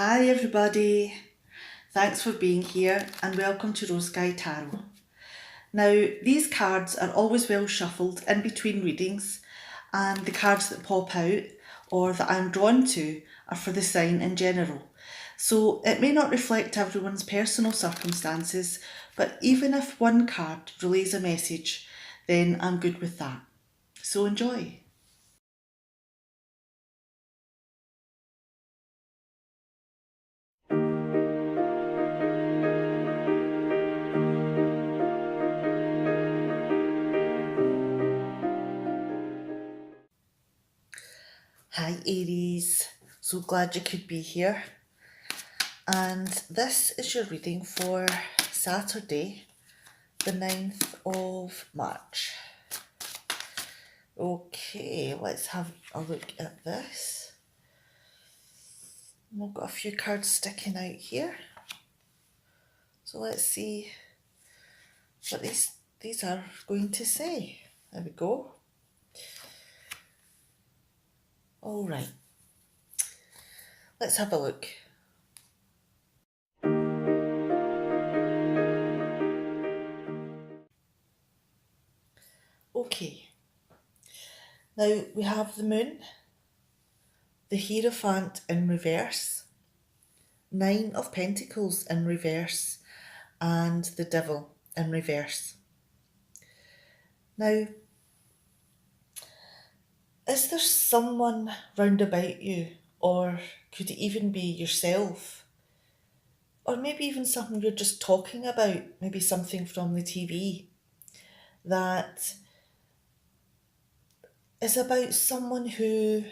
Hi everybody, thanks for being here and welcome to Rose Sky Tarot. Now these cards are always well shuffled in between readings, and the cards that pop out or that I'm drawn to are for the sign in general. So it may not reflect everyone's personal circumstances, but even if one card relays a message, then I'm good with that. So enjoy. Hi Aries, so glad you could be here. And this is your reading for Saturday, the 9th of March. Okay, let's have a look at this. We've got a few cards sticking out here. So let's see what these are going to say. There we go. All right, let's have a look. Okay, now we have the Moon, the Hierophant in reverse, Nine of Pentacles in reverse, and the Devil in reverse. Now, is there someone round about you, or could it even be yourself, or maybe even something you're just talking about, maybe something from the TV, that is about someone who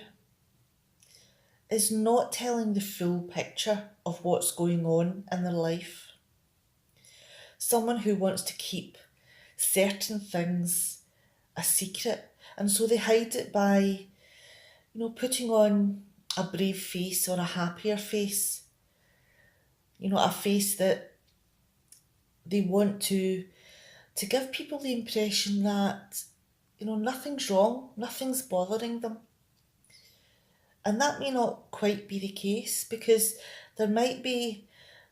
is not telling the full picture of what's going on in their life? Someone who wants to keep certain things a secret, and so they hide it by, putting on a brave face or a happier face, a face that they want to give people the impression that, nothing's wrong, nothing's bothering them. And that may not quite be the case, because there might be,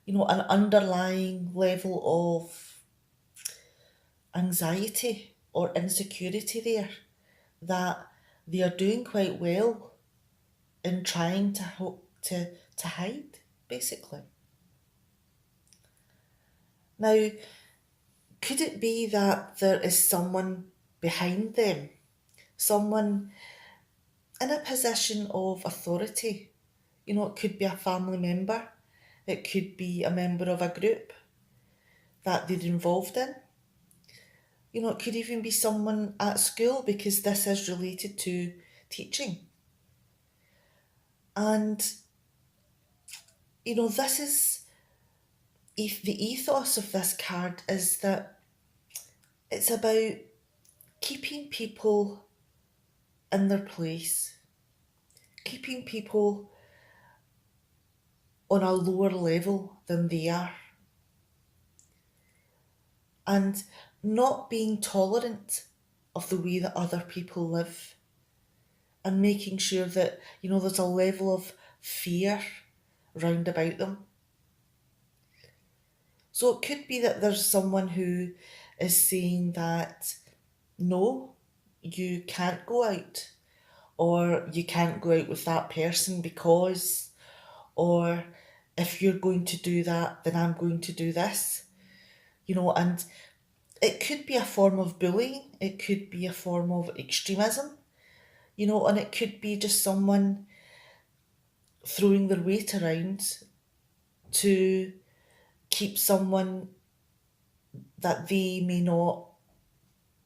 an underlying level of anxiety or insecurity there that they are doing quite well in trying to hide, basically. Now, could it be that there is someone behind them, someone in a position of authority? It could be a family member, it could be a member of a group that they're involved in. It could even be someone at school, because this is related to teaching. And, this is, the ethos of this card is that it's about keeping people in their place, keeping people on a lower level than they are, and not being tolerant of the way that other people live, and making sure that, there's a level of fear round about them. So it could be that there's someone who is saying that, no, you can't go out, or you can't go out with that person because, or if you're going to do that, then I'm going to do this, and it could be a form of bullying, it could be a form of extremism, and it could be just someone throwing their weight around to keep someone that they may not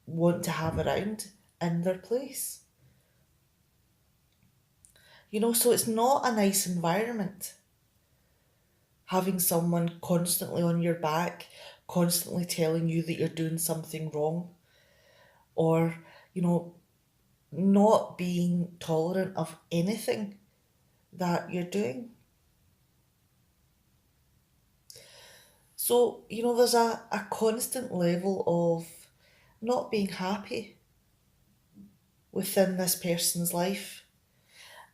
want to have around in their place. So it's not a nice environment, having someone constantly on your back, constantly telling you that you're doing something wrong, or, not being tolerant of anything that you're doing. So, there's a constant level of not being happy within this person's life.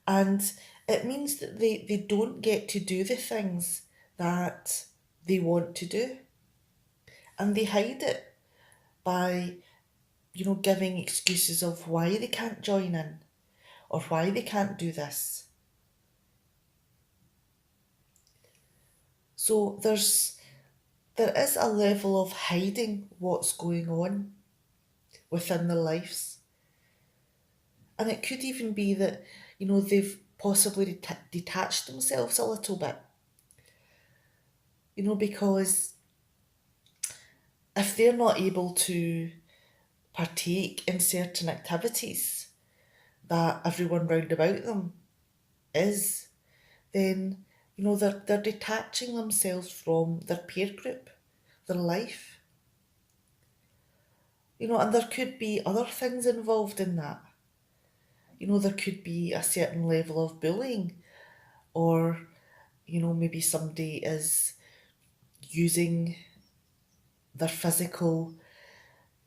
And It means that they don't get to do the things that they want to do, and they hide it by, giving excuses of why they can't join in or why they can't do this. So there is a level of hiding what's going on within their lives. And it could even be that, they've possibly detached themselves a little bit, because if they're not able to partake in certain activities that everyone round about them is, then, they're detaching themselves from their peer group, their life. And there could be other things involved in that. There could be a certain level of bullying, or, maybe somebody is using their physical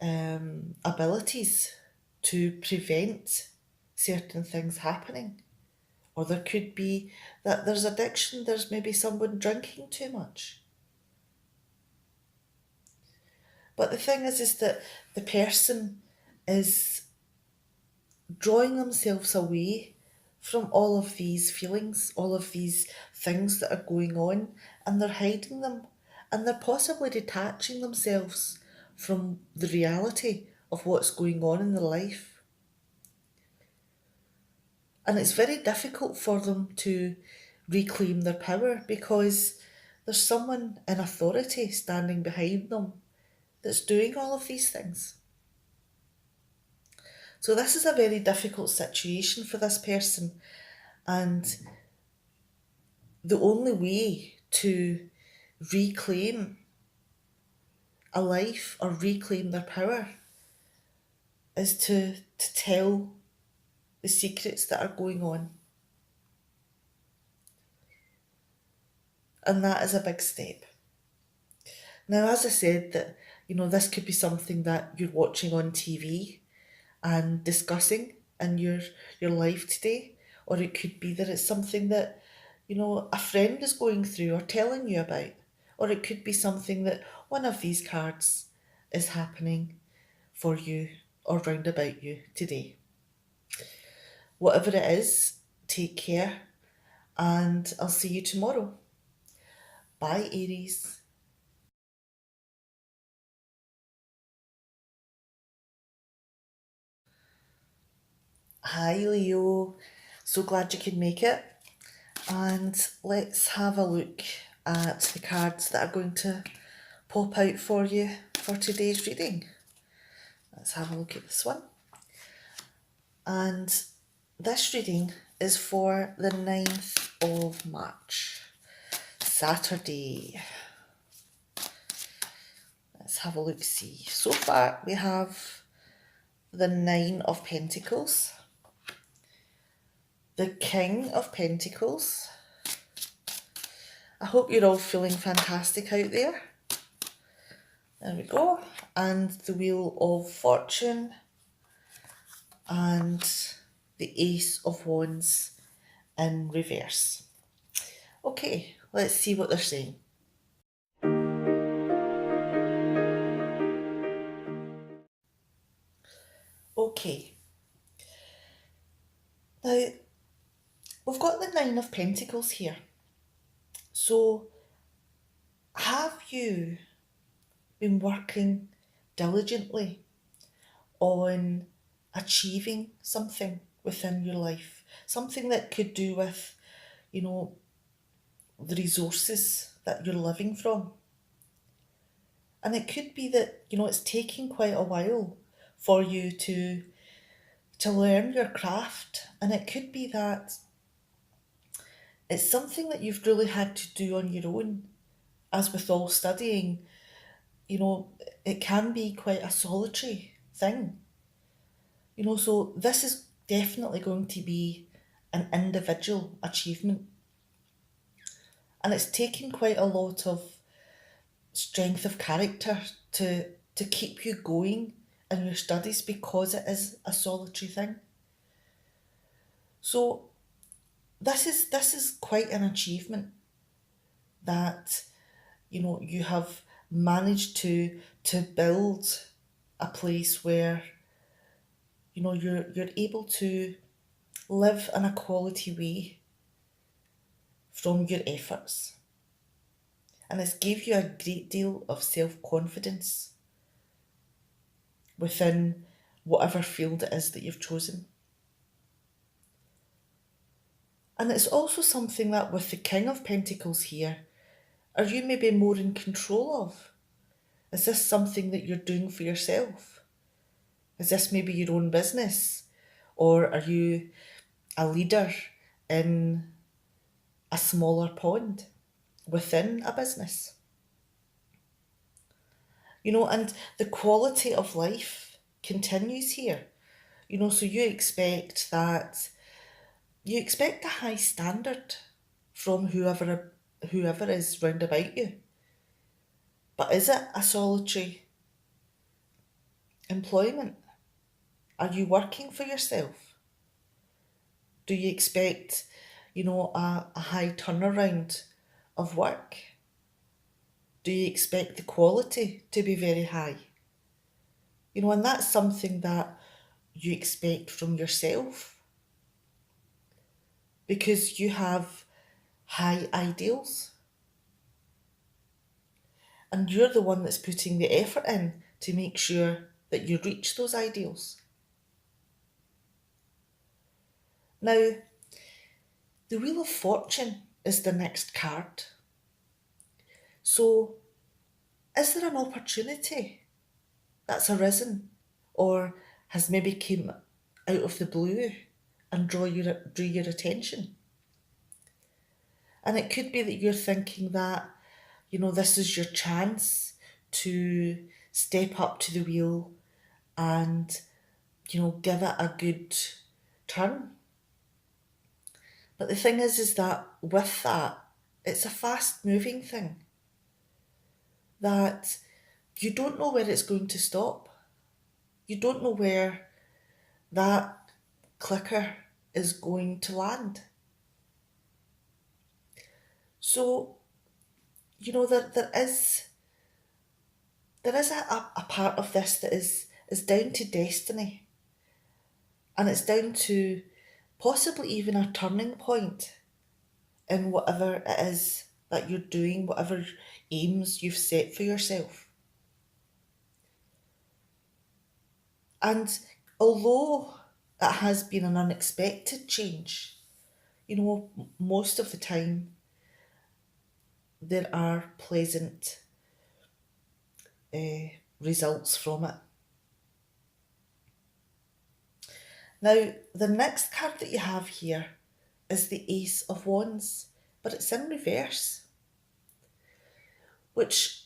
abilities to prevent certain things happening. Or there could be that there's addiction, there's maybe someone drinking too much. But the thing is that the person is drawing themselves away from all of these feelings, all of these things that are going on, and they're hiding them, and they're possibly detaching themselves from the reality of what's going on in their life. And it's very difficult for them to reclaim their power because there's someone in authority standing behind them that's doing all of these things. So this is a very difficult situation for this person, and the only way to reclaim a life or reclaim their power is to tell the secrets that are going on. And that is a big step. Now, as I said, that this could be something that you're watching on TV and discussing in your life today, or it could be that it's something that a friend is going through or telling you about, or it could be something that one of these cards is happening for you or round about you today. Whatever it is, take care, and I'll see you tomorrow. Bye, Aries. Hi, Leo. So glad you could make it. And let's have a look at the cards that are going to pop out for you for today's reading. Let's have a look at this one. And this reading is for the 9th of March, Saturday. Let's have a look, see. So far we have the 9 of Pentacles, the King of Pentacles. I hope you're all feeling fantastic out there. There we go. And the Wheel of Fortune and the Ace of Wands in reverse. Okay, let's see what they're saying. Okay. Now, we've got the 9 of Pentacles here. So, have you been working diligently on achieving something within your life? Something that could do with, the resources that you're living from. And it could be that, it's taking quite a while for you to learn your craft. And it could be that it's something that you've really had to do on your own. As with all studying, it can be quite a solitary thing. So this is definitely going to be an individual achievement. And it's taken quite a lot of strength of character to keep you going in your studies because it is a solitary thing. So this is quite an achievement that you have managed to build a place where you're able to live in a quality way from your efforts, and it's gave you a great deal of self-confidence within whatever field it is that you've chosen. And it's also something that with the King of Pentacles here, are you maybe more in control of? Is this something that you're doing for yourself? Is this maybe your own business? Or are you a leader in a smaller pond within a business? And the quality of life continues here. So you expect a high standard from whoever is round about you. But is it a solitary employment? Are you working for yourself? Do you expect, a high turnaround of work? Do you expect the quality to be very high? And that's something that you expect from yourself because you have high ideals and you're the one that's putting the effort in to make sure that you reach those ideals. Now, the Wheel of Fortune is the next card. So, is there an opportunity that's arisen or has maybe came out of the blue and drew your attention? And it could be that you're thinking that, this is your chance to step up to the wheel and, give it a good turn. But the thing is that with that, it's a fast moving thing that you don't know where it's going to stop. You don't know where that clicker is going to land. So, there is a part of this that is down to destiny. And it's down to possibly even a turning point in whatever it is that you're doing, whatever aims you've set for yourself. And although it has been an unexpected change, most of the time there are pleasant results from it. Now, the next card that you have here is the Ace of Wands, but it's in reverse, which,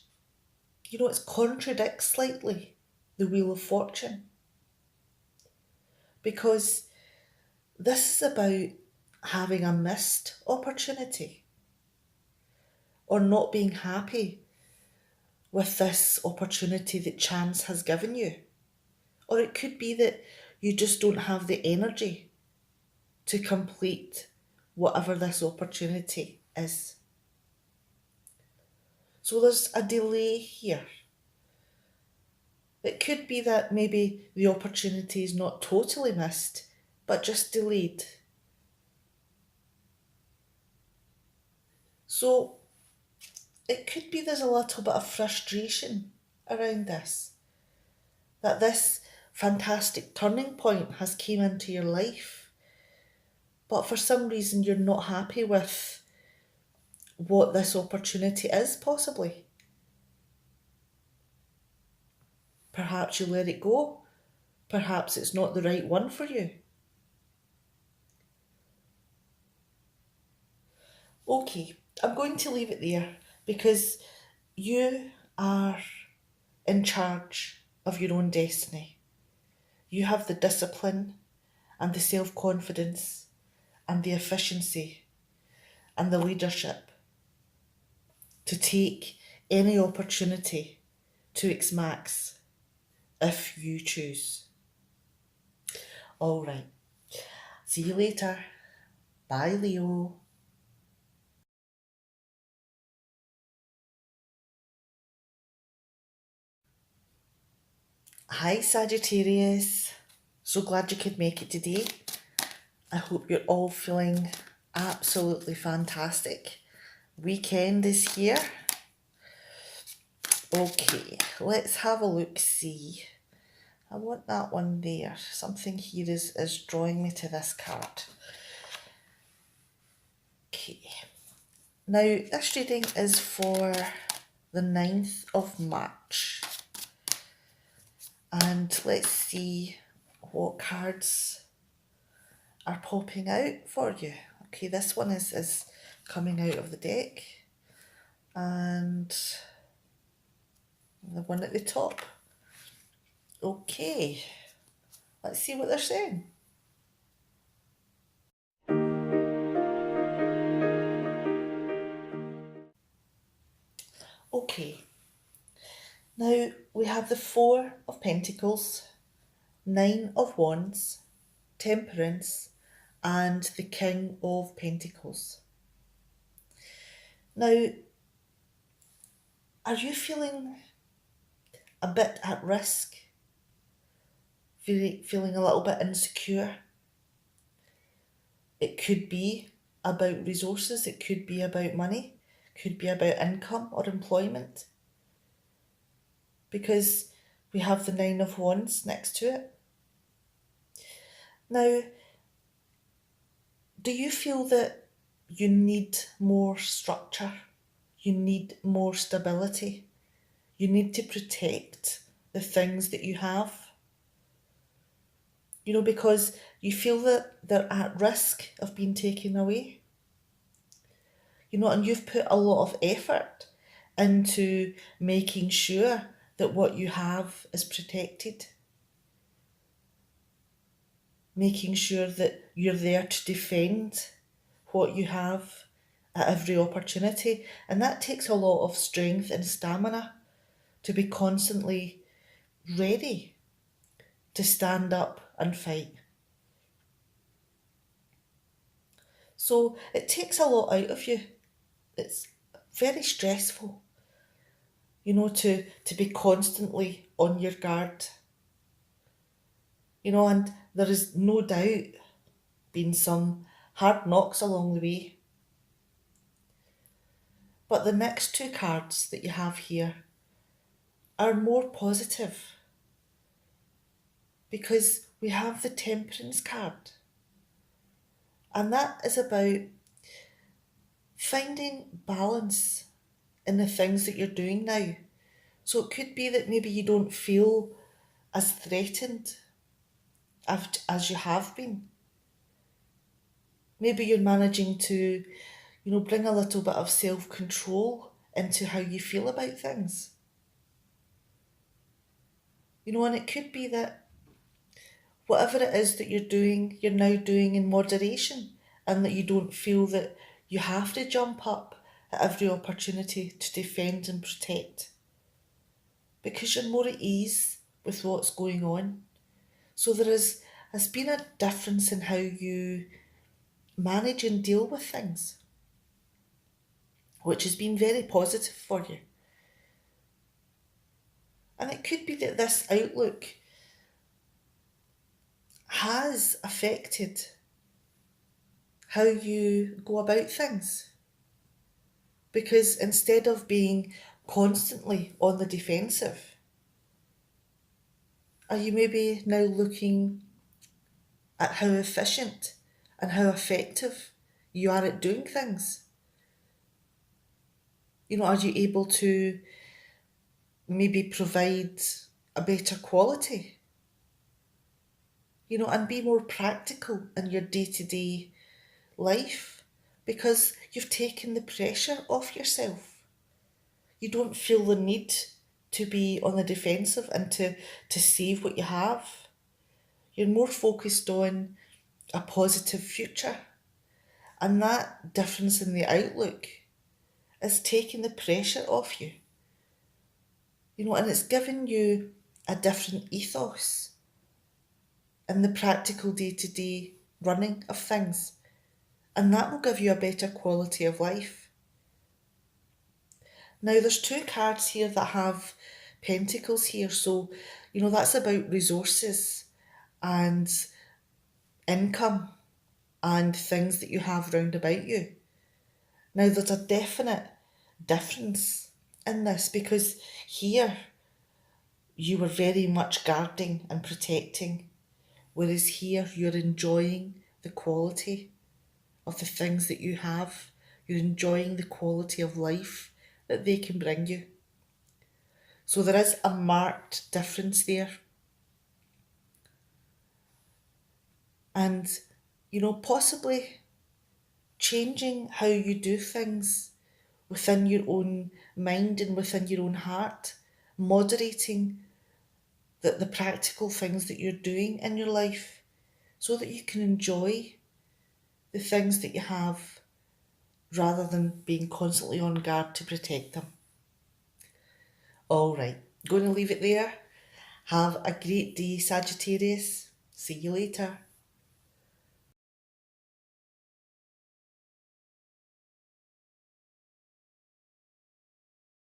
it contradicts slightly the Wheel of Fortune. Because this is about having a missed opportunity or not being happy with this opportunity that chance has given you. Or it could be that you just don't have the energy to complete whatever this opportunity is. So there's a delay here. It could be that maybe the opportunity is not totally missed, but just delayed. So it could be there's a little bit of frustration around this. That this fantastic turning point has came into your life, but for some reason you're not happy with what this opportunity is, possibly. Perhaps you let it go. Perhaps it's not the right one for you. Okay, I'm going to leave it there because you are in charge of your own destiny. You have the discipline and the self-confidence and the efficiency and the leadership to take any opportunity to its max if you choose. All right. See you later. Bye, Leo. Hi, Sagittarius. So glad you could make it today. I hope you're all feeling absolutely fantastic. Weekend is here. Okay, let's have a look, see. I want that one there. Something here is drawing me to this card. Okay. Now, this reading is for the 9th of March. And let's see what cards are popping out for you. Okay, this one is coming out of the deck. And the one at the top. Okay, let's see what they're saying. Okay, now we have the Four of Pentacles, Nine of Wands, Temperance, and the King of Pentacles. Now, are you feeling a bit at risk? Feeling a little bit insecure? It could be about resources, it could be about money, it could be about income or employment. Because we have the Nine of Wands next to it. Now, do you feel that you need more structure? You need more stability? You need to protect the things that you have? You know, because you feel that they're at risk of being taken away. You know, and you've put a lot of effort into making sure that what you have is protected. Making sure that you're there to defend what you have at every opportunity. And that takes a lot of strength and stamina to be constantly ready to stand up and fight. So it takes a lot out of you. It's very stressful, you know, to be constantly on your guard. You know, and there is no doubt been some hard knocks along the way. But the next two cards that you have here are more positive because we have the Temperance card. And that is about finding balance in the things that you're doing now. So it could be that maybe you don't feel as threatened as you have been. Maybe you're managing to, you know, bring a little bit of self-control into how you feel about things. You know, and it could be that whatever it is that you're now doing in moderation, and that you don't feel that you have to jump up at every opportunity to defend and protect. Because you're more at ease with what's going on. So has been a difference in how you manage and deal with things, which has been very positive for you. And it could be that this outlook has affected how you go about things. Because instead of being constantly on the defensive, are you maybe now looking at how efficient and how effective you are at doing things? You know, are you able to maybe provide a better quality? You know, and be more practical in your day-to-day life because you've taken the pressure off yourself. You don't feel the need to be on the defensive and to save what you have. You're more focused on a positive future. And that difference in the outlook is taking the pressure off you. You know, and it's given you a different ethos in the practical day-to-day running of things. and that will give you a better quality of life. Now, there's two cards here that have pentacles here, so that's about resources and income and things that you have round about you. Now, there's a definite difference in this because here you were very much guarding and protecting, whereas here you're enjoying the quality of the things that you have. You're enjoying the quality of life that they can bring you. So there is a marked difference there. And, possibly changing how you do things within your own mind and within your own heart, moderating the practical things that you're doing in your life so that you can enjoy the things that you have rather than being constantly on guard to protect them. All right, going to leave it there. Have a great day, Sagittarius. See you later.